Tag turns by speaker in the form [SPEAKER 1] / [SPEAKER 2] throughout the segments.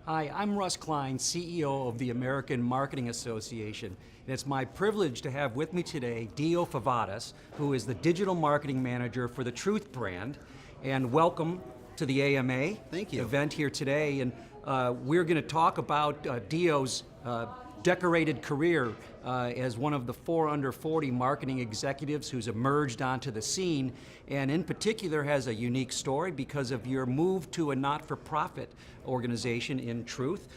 [SPEAKER 1] Hi, I'm Russ Klein, CEO of the American Marketing Association, and it's my privilege to have with me today Dio Favatas, who is the Digital Marketing Manager for the Truth brand, and welcome to the AMA
[SPEAKER 2] Thank you.
[SPEAKER 1] event here today. And we're going to talk about Dio's decorated career as one of the 4 under 40 marketing executives who's emerged onto the scene, and in particular has a unique story because of your move to a not-for-profit organization in Truth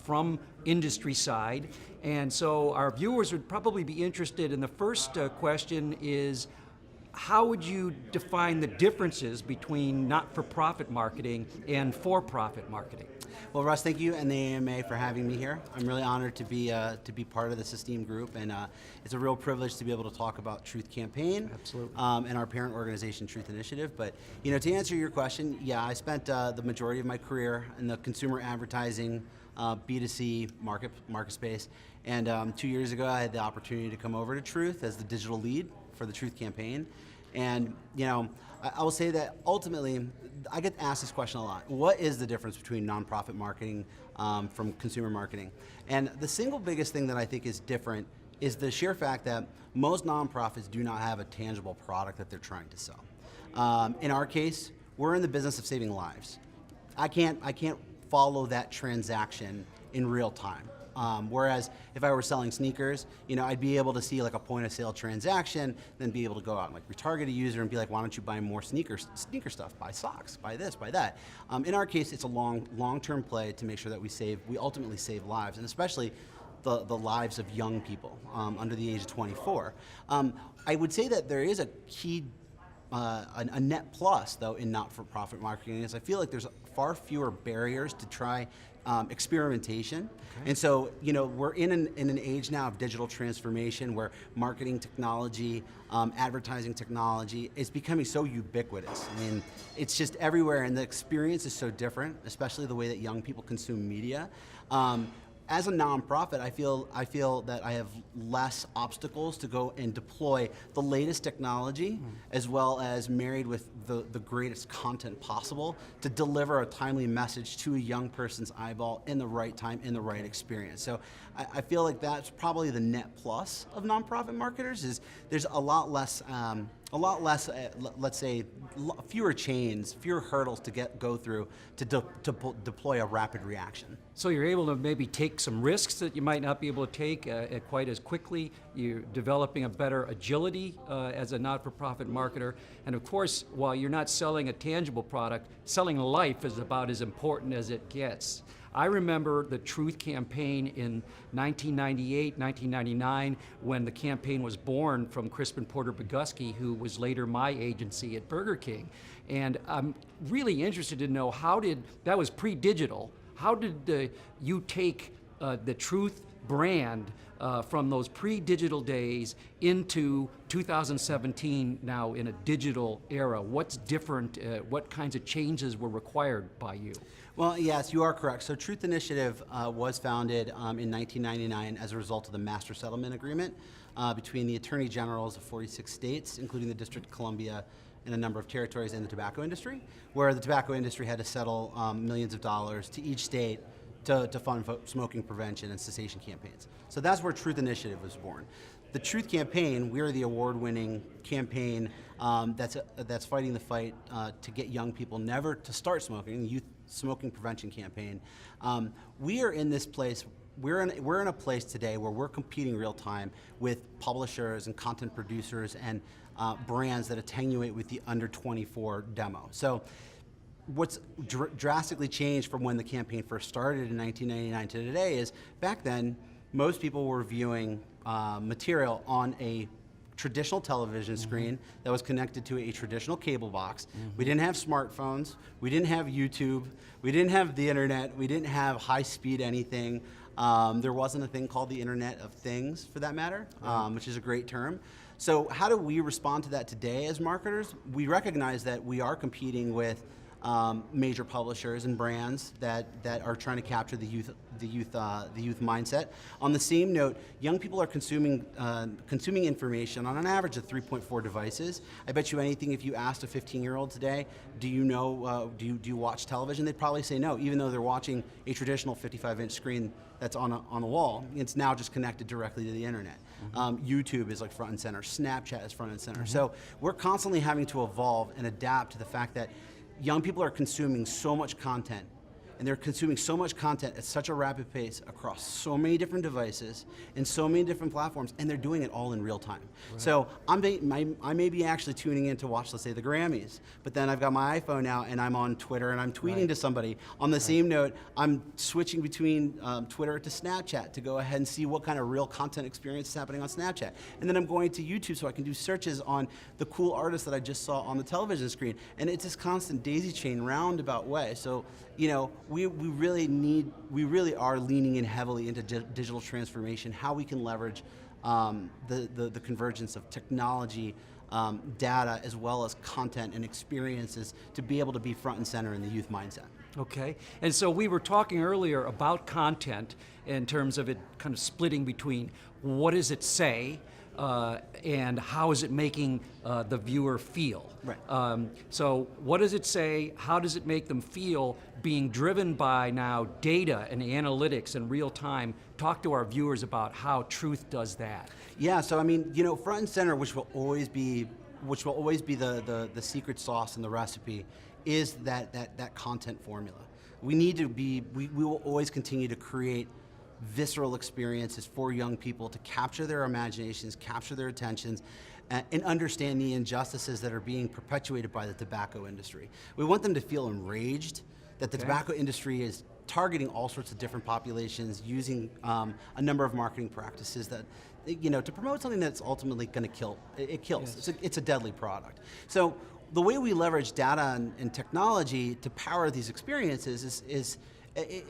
[SPEAKER 1] from industry side. And so our viewers would probably be interested in the first question is, how would you define the differences between not-for-profit marketing and for-profit marketing?
[SPEAKER 2] Well, Russ, thank you and the AMA for having me here. I'm really honored to be part of this esteemed group, and it's a real privilege to be able to talk about Truth Campaign.
[SPEAKER 1] Absolutely.
[SPEAKER 2] And our parent organization, Truth Initiative. But to answer your question, yeah, I spent the majority of my career in the consumer advertising B2C market space, and 2 years ago I had the opportunity to come over to Truth as the digital lead for the Truth Campaign. And I will say that ultimately, I get asked this question a lot. What is the difference between nonprofit marketing from consumer marketing? And the single biggest thing that I think is different is the sheer fact that most nonprofits do not have a tangible product that they're trying to sell. In our case, we're in the business of saving lives. I can't follow that transaction in real time. Whereas if I were selling sneakers, I'd be able to see like a point of sale transaction, then be able to go out and like retarget a user and be like, why don't you buy more sneaker stuff, buy socks, buy this, buy that. In our case, it's a long-term play to make sure that we ultimately save lives, and especially the lives of young people under the age of 24. I would say that there is a key a net plus, though, in not-for-profit marketing is I feel like there's far fewer barriers to try experimentation. Okay. And so, we're in an age now of digital transformation where marketing technology, advertising technology is becoming so ubiquitous. I mean, it's just everywhere, and the experience is so different, especially the way that young people consume media. As a nonprofit, I feel that I have less obstacles to go and deploy the latest technology, as well as married with the greatest content possible to deliver a timely message to a young person's eyeball in the right time, in the right experience. So I feel like that's probably the net plus of nonprofit marketers is there's a lot less, let's say, fewer chains, fewer hurdles to go through to deploy a rapid reaction.
[SPEAKER 1] So you're able to maybe take some risks that you might not be able to take quite as quickly. You're developing a better agility as a not-for-profit marketer. And of course, while you're not selling a tangible product, selling a life is about as important as it gets. I remember the Truth campaign in 1998, 1999, when the campaign was born from Crispin Porter Bogusky, who was later my agency at Burger King. And I'm really interested to know that was pre-digital, how did you take the Truth brand from those pre-digital days into 2017 now in a digital era? What's different? What kinds of changes were required by you?
[SPEAKER 2] Well, yes, you are correct. So Truth Initiative was founded in 1999 as a result of the Master Settlement Agreement between the Attorney Generals of 46 states, including the District of Columbia and a number of territories in the tobacco industry, where the tobacco industry had to settle millions of dollars to each state to fund smoking prevention and cessation campaigns. So that's where Truth Initiative was born. The Truth Campaign, we are the award-winning campaign that's fighting the fight to get young people never to start smoking, youth smoking prevention campaign. We are in this place, we're in a place today where we're competing real time with publishers and content producers and brands that attenuate with the under 24 demo. So what's drastically changed from when the campaign first started in 1999 to today is back then, most people were viewing material on a traditional television screen that was connected to a traditional cable box. We didn't have smartphones, we didn't have YouTube, we didn't have the internet, we didn't have high-speed anything. There wasn't a thing called the Internet of Things, for that matter, which is a great term. So how do we respond to that today as marketers? We recognize that we are competing with major publishers and brands that are trying to capture the youth mindset. On the same note, young people are consuming information on an average of 3.4 devices. I bet you anything, if you asked a 15-year-old today, do you watch television? They'd probably say no, even though they're watching a traditional 55-inch screen that's on a wall. It's now just connected directly to the internet. YouTube is like front and center. Snapchat is front and center. So we're constantly having to evolve and adapt to the fact that young people are consuming so much content, and they're consuming so much content at such a rapid pace across so many different devices and so many different platforms, and they're doing it all in real time. Right. So I may be actually tuning in to watch, let's say, the Grammys, but then I've got my iPhone now and I'm on Twitter and I'm tweeting to somebody. On the same note, I'm switching between Twitter to Snapchat to go ahead and see what kind of real content experience is happening on Snapchat. And then I'm going to YouTube so I can do searches on the cool artists that I just saw on the television screen. And it's this constant daisy chain roundabout way. So, you know, we really are leaning in heavily into digital transformation, how we can leverage the convergence of technology, data, as well as content and experiences to be able to be front and center in the youth mindset.
[SPEAKER 1] Okay, and so we were talking earlier about content in terms of it kind of splitting between what does it say and how is it making the viewer feel.
[SPEAKER 2] Right.
[SPEAKER 1] So what does it say, how does it make them feel, being driven by now data and analytics in real time. Talk to our viewers about how truth does that.
[SPEAKER 2] Yeah, so I mean, you know, front and center, which will always be the secret sauce and the recipe, is that content formula. We will always continue to create visceral experiences for young people to capture their imaginations, capture their attentions, and understand the injustices that are being perpetuated by the tobacco industry. We want them to feel enraged that the tobacco industry is targeting all sorts of different populations, using a number of marketing practices that, you know, to promote something that's ultimately going to kill. It kills. Yes. It's a deadly product. So the way we leverage data and technology to power these experiences is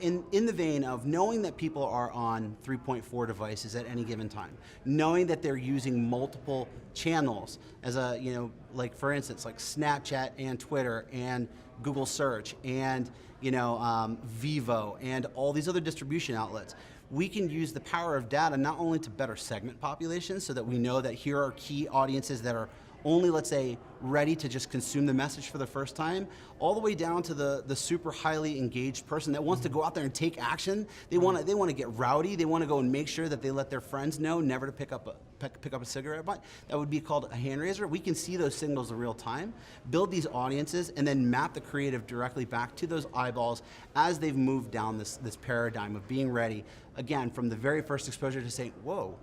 [SPEAKER 2] in the vein of knowing that people are on 3.4 devices at any given time, knowing that they're using multiple channels as a, you know, like for instance, like Snapchat and Twitter and Google search and, you know, Vivo and all these other distribution outlets. We can use the power of data not only to better segment populations so that we know that here are key audiences that are only, let's say, ready to just consume the message for the first time, all the way down to the super highly engaged person that wants to go out there and take action. They want to get rowdy. They want to go and make sure that they let their friends know never to pick up a cigarette butt. That would be called a hand raiser. We can see those signals in real time, build these audiences, and then map the creative directly back to those eyeballs as they've moved down this paradigm of being ready, again, from the very first exposure to say, whoa,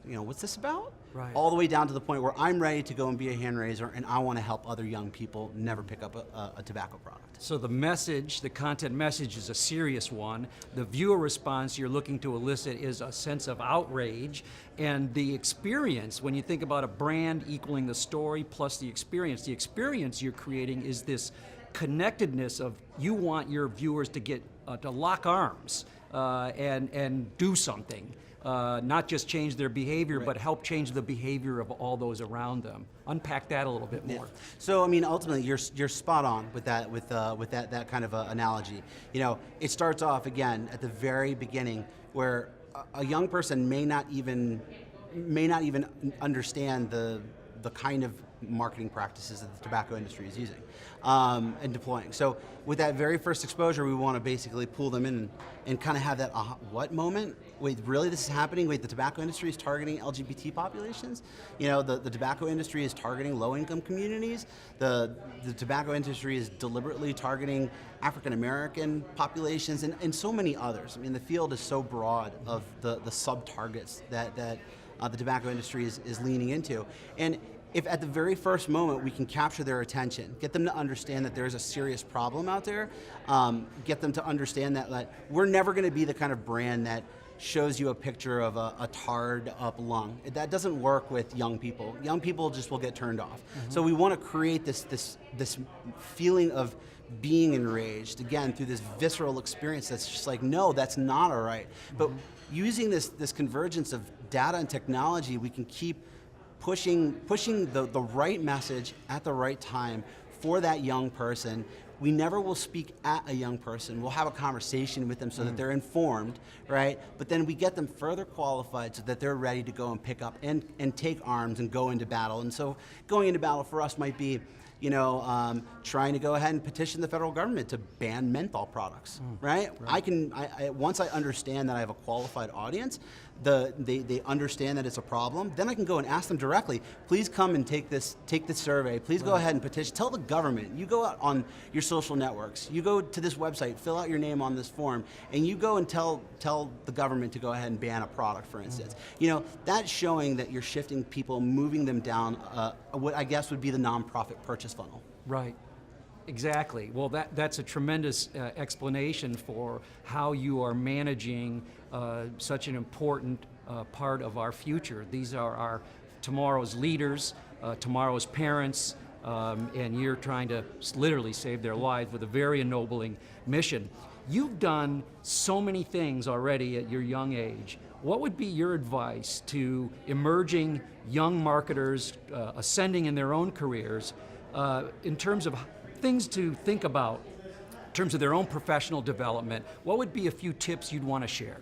[SPEAKER 2] you know, what's this about? Right. All the way down to the point where I'm ready to go and be a hand raiser, and I want to help other young people never pick up a tobacco product.
[SPEAKER 1] So the message, the content message, is a serious one. The viewer response you're looking to elicit is a sense of outrage, and the experience, when you think about a brand equaling the story plus the experience you're creating is this connectedness of you want your viewers to get to lock arms and do something. Not just change their behavior, but help change the behavior of all those around them. Unpack that a little bit more.
[SPEAKER 2] Yeah. So, I mean, ultimately, you're spot on with that kind of analogy. You know, it starts off again at the very beginning, where a young person may not even understand the kind of marketing practices that the tobacco industry is using and deploying. So with that very first exposure, we want to basically pull them in and kind of have that what moment? Wait, really this is happening? Wait, the tobacco industry is targeting LGBT populations? You know, the tobacco industry is targeting low-income communities. The tobacco industry is deliberately targeting African-American populations and so many others. I mean, the field is so broad of the sub-targets that the tobacco industry is leaning into. And if at the very first moment we can capture their attention, get them to understand that there's a serious problem out there, get them to understand that we're never going to be the kind of brand that shows you a picture of a tarred up lung. That doesn't work with young people. Young people just will get turned off. Mm-hmm. So we want to create this feeling of being enraged, again, through this visceral experience that's just like, no, that's not all right. Mm-hmm. But using this convergence of data and technology, we can keep pushing the right message at the right time for that young person we never will speak at a young person. We'll have a conversation with them so that they're informed, right? But then we get them further qualified so that they're ready to go and pick up and take arms and go into battle. And so going into battle for us might be, trying to go ahead and petition the federal government to ban menthol products, right? Once I understand that I have a qualified audience, they understand that it's a problem, then I can go and ask them directly, please come and take this survey, please go ahead and petition, tell the government, you go out on your social networks, you go to this website, fill out your name on this form, and you go and tell the government to go ahead and ban a product, for instance. That's showing that you're shifting people, moving them down what I guess would be the nonprofit purchase funnel.
[SPEAKER 1] Right. Exactly. Well, that's a tremendous explanation for how you are managing such an important part of our future. These are our tomorrow's leaders, tomorrow's parents, and you're trying to literally save their lives with a very ennobling mission. You've done so many things already at your young age. What would be your advice to emerging young marketers ascending in their own careers in terms of things to think about in terms of their own professional development? What would be a few tips you'd want to share?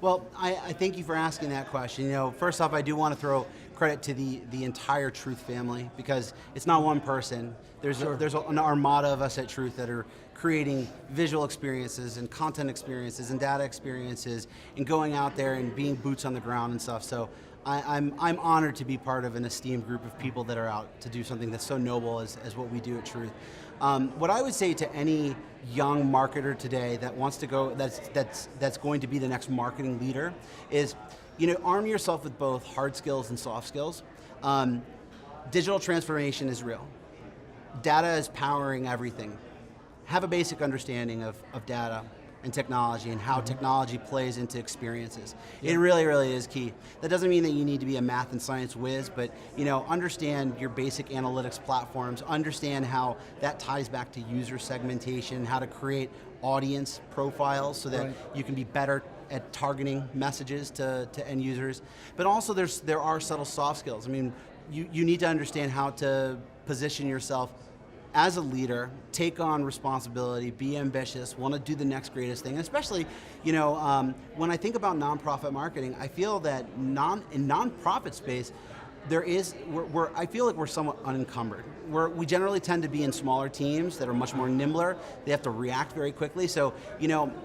[SPEAKER 2] Well, I thank you for asking that question. First off, I do want to throw credit to the entire Truth family, because it's not one person. There's an armada of us at Truth that are creating visual experiences and content experiences and data experiences and going out there and being boots on the ground and stuff. So I'm honored to be part of an esteemed group of people that are out to do something that's so noble as what we do at Truth. What I would say to any young marketer today that wants to go, that's going to be the next marketing leader, is arm yourself with both hard skills and soft skills. Digital transformation is real. Data is powering everything. Have a basic understanding of data and technology and how technology plays into experiences. Yeah. It really, really is key. That doesn't mean that you need to be a math and science whiz, but understand your basic analytics platforms, understand how that ties back to user segmentation, how to create audience profiles so that you can be better at targeting messages to end users. But also there are subtle soft skills. I mean, you need to understand how to position yourself as a leader, take on responsibility, be ambitious, want to do the next greatest thing. And especially, when I think about nonprofit marketing, I feel that in nonprofit space, I feel like we're somewhat unencumbered. We generally tend to be in smaller teams that are much more nimbler. They have to react very quickly. So,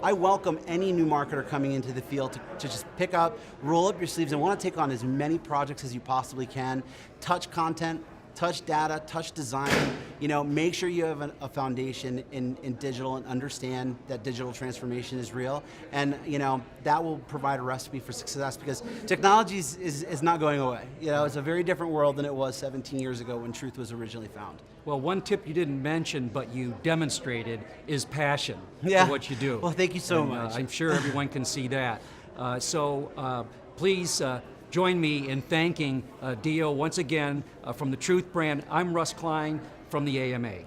[SPEAKER 2] I welcome any new marketer coming into the field to just pick up, roll up your sleeves, and want to take on as many projects as you possibly can, touch content, touch data, touch design, make sure you have a foundation in digital and understand that digital transformation is real. And, that will provide a recipe for success, because technology is not going away. It's a very different world than it was 17 years ago when Truth was originally found.
[SPEAKER 1] Well, one tip you didn't mention, but you demonstrated, is passion for what you do.
[SPEAKER 2] Well, thank you so much.
[SPEAKER 1] I'm sure everyone can see that. Please, join me in thanking Dio once again from the Truth brand. I'm Russ Klein from the AMA.